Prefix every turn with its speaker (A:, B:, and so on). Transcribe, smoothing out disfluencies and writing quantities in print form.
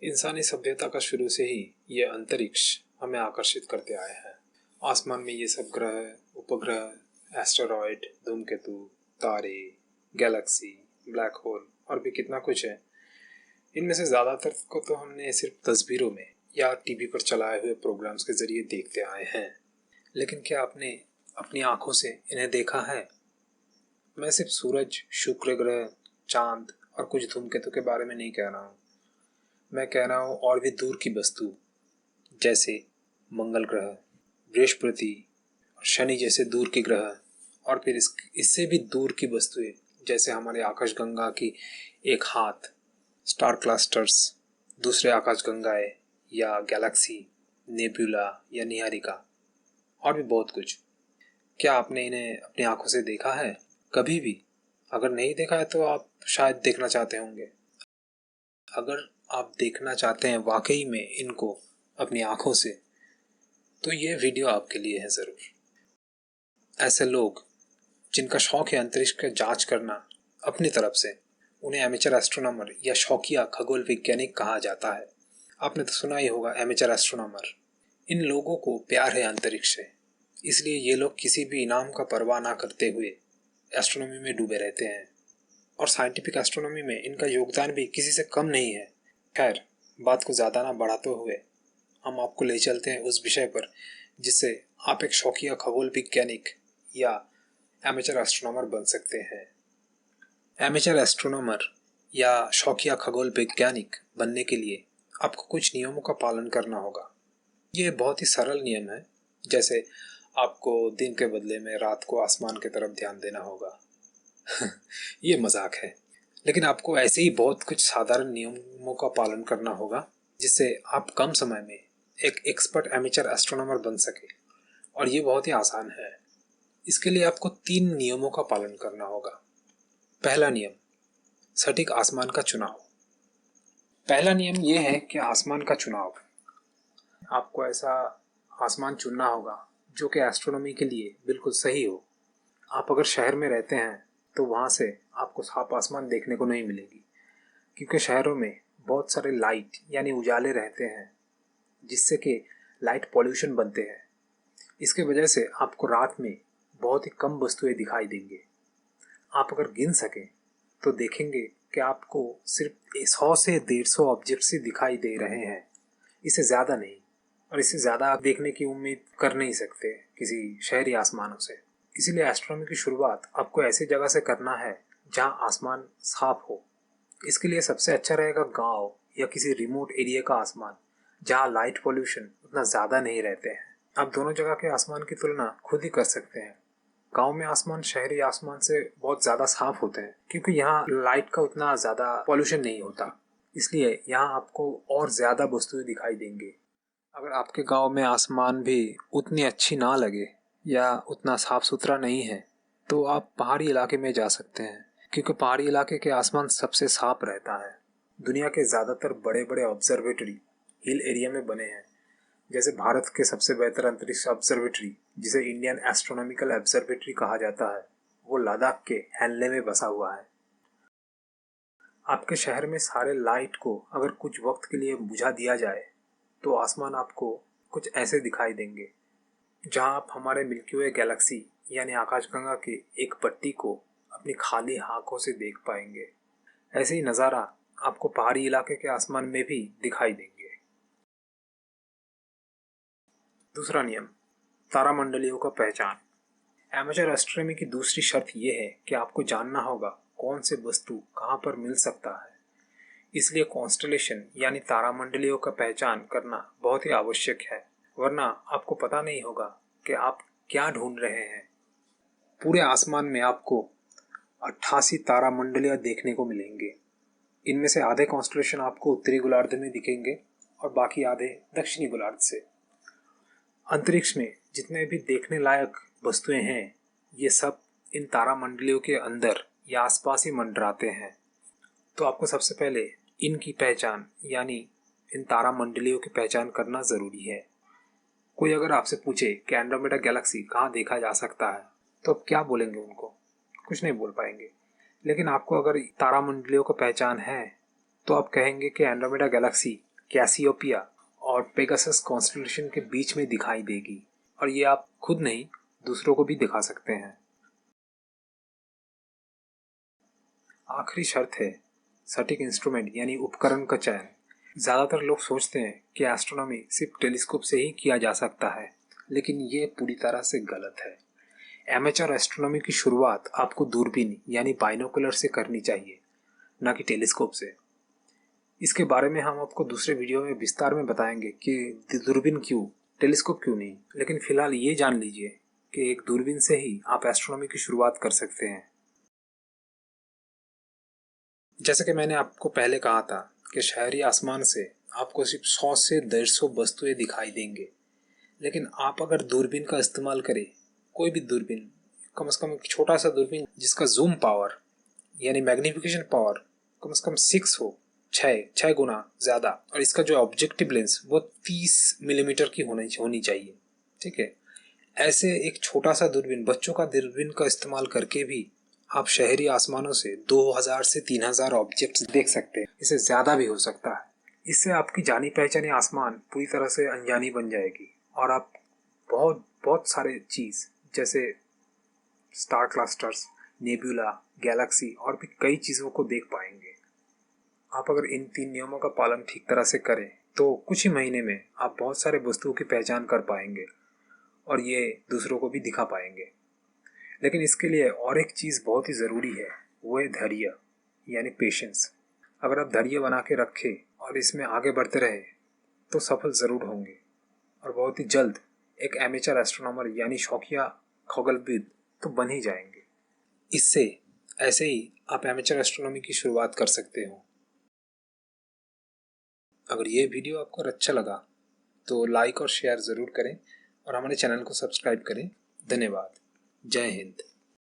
A: इंसानी सभ्यता का शुरू से ही ये अंतरिक्ष हमें आकर्षित करते आए हैं। आसमान में ये सब ग्रह, उपग्रह, एस्टेरॉयड, धूमकेतु, तारे, गैलेक्सी, ब्लैक होल और भी कितना कुछ है। इनमें से ज़्यादातर को तो हमने सिर्फ तस्वीरों में या टीवी पर चलाए हुए प्रोग्राम्स के जरिए देखते आए हैं, लेकिन क्या आपने अपनी आंखों से इन्हें देखा है? मैं सिर्फ सूरज, शुक्र ग्रह, चांद और कुछ धूमकेतु के बारे में नहीं कह रहा हूँ। मैं कह रहा हूँ और भी दूर की वस्तु, जैसे मंगल ग्रह, बृहस्पति और शनि जैसे दूर की ग्रह, और फिर इससे भी दूर की वस्तुएं जैसे हमारे आकाशगंगा की एक हाथ, स्टार क्लस्टर्स, दूसरे आकाशगंगाएं या गैलेक्सी, नेबुला या निहारिका और भी बहुत कुछ। क्या आपने इन्हें अपनी आंखों से देखा है कभी भी? अगर नहीं देखा है तो आप शायद देखना चाहते होंगे। अगर आप देखना चाहते हैं वाकई में इनको अपनी आंखों से, तो ये वीडियो आपके लिए है ज़रूर। ऐसे लोग जिनका शौक है अंतरिक्ष का जांच करना अपनी तरफ से, उन्हें एमेचर एस्ट्रोनॉमर या शौकिया खगोल वैज्ञानिक कहा जाता है। आपने तो सुना ही होगा एमेचर एस्ट्रोनॉमर। इन लोगों को प्यार है अंतरिक्ष से, इसलिए ये लोग किसी भी इनाम का परवाह ना करते हुए एस्ट्रोनॉमी में डूबे रहते हैं, और साइंटिफिक एस्ट्रोनॉमी में इनका योगदान भी किसी से कम नहीं है। खैर, बात को ज़्यादा ना बढ़ाते हुए हम आपको ले चलते हैं उस विषय पर जिससे आप एक शौकिया खगोल वैज्ञानिक या एमेचर एस्ट्रोनॉमर बन सकते हैं। एमेचर एस्ट्रोनॉमर या शौकिया खगोल वैज्ञानिक बनने के लिए आपको कुछ नियमों का पालन करना होगा। ये बहुत ही सरल नियम है, जैसे आपको दिन के बदले में रात को आसमान की तरफ ध्यान देना होगा। ये मजाक है, लेकिन आपको ऐसे ही बहुत कुछ साधारण नियमों का पालन करना होगा जिससे आप कम समय में एक एक्सपर्ट एमेचर एस्ट्रोनॉमर बन सके, और ये बहुत ही आसान है। इसके लिए आपको 3 नियमों का पालन करना होगा। पहला नियम, सटीक आसमान का चुनाव। पहला नियम ये है कि आसमान का चुनाव, आपको ऐसा आसमान चुनना होगा जो कि एस्ट्रोनॉमी के लिए बिल्कुल सही हो। आप अगर शहर में रहते हैं तो वहाँ से आपको साफ आसमान देखने को नहीं मिलेगी, क्योंकि शहरों में बहुत सारे लाइट यानी उजाले रहते हैं, जिससे कि लाइट पॉल्यूशन बनते हैं। इसके वजह से आपको रात में बहुत ही कम वस्तुएं दिखाई देंगे। आप अगर गिन सकें तो देखेंगे कि आपको सिर्फ 100 से 150 ऑब्जेक्ट्स ही दिखाई दे रहे हैं, इससे ज़्यादा नहीं। और इससे ज़्यादा आप देखने की उम्मीद कर नहीं सकते किसी शहरी आसमानों से। इसीलिए एस्ट्रोनॉमी की शुरुआत आपको ऐसी जगह से करना है जहां आसमान साफ हो। इसके लिए सबसे अच्छा रहेगा गांव या किसी रिमोट एरिया का आसमान, जहां लाइट पोल्यूशन उतना ज़्यादा नहीं रहते हैं। आप दोनों जगह के आसमान की तुलना खुद ही कर सकते हैं। गांव में आसमान शहरी आसमान से बहुत ज़्यादा साफ होते हैं, क्योंकि यहाँ लाइट का उतना ज़्यादा पोल्यूशन नहीं होता, इसलिए यहाँ आपको और ज़्यादा वस्तुएं दिखाई देंगी। अगर आपके गांव में आसमान भी उतनी अच्छी ना लगे या उतना साफ सुथरा नहीं है, तो आप पहाड़ी इलाके में जा सकते हैं, क्योंकि पहाड़ी इलाके के आसमान सबसे साफ रहता है। दुनिया के ज़्यादातर बड़े बड़े ऑब्जर्वेटरी हिल एरिया में बने हैं, जैसे भारत के सबसे बेहतर अंतरिक्ष ऑब्जर्वेटरी, जिसे इंडियन एस्ट्रोनॉमिकल ऑब्जर्वेटरी कहा जाता है, वो लद्दाख के हैनले में बसा हुआ है। आपके शहर में सारे लाइट को अगर कुछ वक्त के लिए बुझा दिया जाए तो आसमान आपको कुछ ऐसे दिखाई देंगे, जहां आप हमारे मिल्की वे गैलेक्सी यानी आकाशगंगा की एक पट्टी को अपनी खाली आंखों से देख पाएंगे। ऐसे ही नज़ारा आपको पहाड़ी इलाके के आसमान में भी दिखाई देंगे। दूसरा नियम, तारामंडलियों का पहचान। एमेचर एस्ट्रोनॉमी की दूसरी शर्त यह है कि आपको जानना होगा कौन से वस्तु कहाँ पर मिल सकता है। इसलिए कॉन्स्टलेशन यानी तारामंडलियों का पहचान करना बहुत ही आवश्यक है, वरना आपको पता नहीं होगा कि आप क्या ढूंढ रहे हैं। पूरे आसमान में आपको 88 तारामंडलियां देखने को मिलेंगे। इनमें से आधे कॉन्स्टलेशन आपको उत्तरी गोलार्ध में दिखेंगे और बाकी आधे दक्षिणी गोलार्ध से। अंतरिक्ष में जितने भी देखने लायक वस्तुएं हैं, ये सब इन तारामंडलियों के अंदर या आसपास ही मंडराते हैं। तो आपको सबसे पहले इनकी पहचान यानी इन तारामंडलियों की पहचान करना ज़रूरी है। कोई अगर आपसे पूछे कि एंड्रोमेडा गैलेक्सी कहाँ देखा जा सकता है, तो आप क्या बोलेंगे उनको? कुछ नहीं बोल पाएंगे। लेकिन आपको अगर तारामंडलियों का पहचान है तो आप कहेंगे कि एंड्रोमेडा गैलेक्सी कैसियोपिया और पेगासस कॉन्स्टेलेशन के बीच में दिखाई देगी, और ये आप खुद नहीं दूसरों को भी दिखा सकते हैं। आखिरी शर्त है सटीक इंस्ट्रूमेंट यानी उपकरण का चयन। ज़्यादातर लोग सोचते हैं कि एस्ट्रोनॉमी सिर्फ टेलीस्कोप से ही किया जा सकता है, लेकिन ये पूरी तरह से गलत है। एमेचर एस्ट्रोनॉमी की शुरुआत आपको दूरबीन यानी बाइनोकुलर से करनी चाहिए, न कि टेलीस्कोप से। इसके बारे में हम आपको दूसरे वीडियो में विस्तार में बताएंगे कि दूरबीन क्यों, टेलीस्कोप क्यों नहीं। लेकिन फिलहाल ये जान लीजिए कि एक दूरबीन से ही आप एस्ट्रोनॉमी की शुरुआत कर सकते हैं। जैसे कि मैंने आपको पहले कहा था कि शहरी आसमान से आपको सिर्फ 100 से 150 वस्तुएं दिखाई देंगे, लेकिन आप अगर दूरबीन का इस्तेमाल करें, कोई भी दूरबीन, कम से कम एक छोटा सा दूरबीन जिसका जूम पावर यानी मैग्निफिकेशन पावर कम से कम 6 हो, 6 गुना ज़्यादा, और इसका जो ऑब्जेक्टिव लेंस वो 30 मिलीमीटर की होनी चाहिए, ठीक है। ऐसे एक छोटा सा दूरबीन, बच्चों का दूरबीन का इस्तेमाल करके भी आप शहरी आसमानों से 2000 से 3000 ऑब्जेक्ट्स देख सकते हैं। इससे ज़्यादा भी हो सकता है। इससे आपकी जानी पहचानी आसमान पूरी तरह से अनजानी बन जाएगी, और आप बहुत बहुत सारे चीज़ जैसे स्टार क्लस्टर्स, नेबुला, गैलेक्सी और भी कई चीज़ों को देख पाएंगे। आप अगर इन 3 नियमों का पालन ठीक तरह से करें तो कुछ ही महीने में आप बहुत सारे वस्तुओं की पहचान कर पाएंगे और ये दूसरों को भी दिखा पाएंगे। लेकिन इसके लिए और एक चीज़ बहुत ही ज़रूरी है, वो है धैर्य यानी पेशेंस। अगर आप धैर्य बना के रखें और इसमें आगे बढ़ते रहे तो सफल ज़रूर होंगे, और बहुत ही जल्द एक एमेचर एस्ट्रोनॉमर यानी शौकिया खगोलविद तो बन ही जाएंगे। इससे ऐसे ही आप एमेचर एस्ट्रोनॉमी की शुरुआत कर सकते हो। अगर ये वीडियो आपको अच्छा लगा तो लाइक और शेयर ज़रूर करें और हमारे चैनल को सब्सक्राइब करें। धन्यवाद। जय हिंद।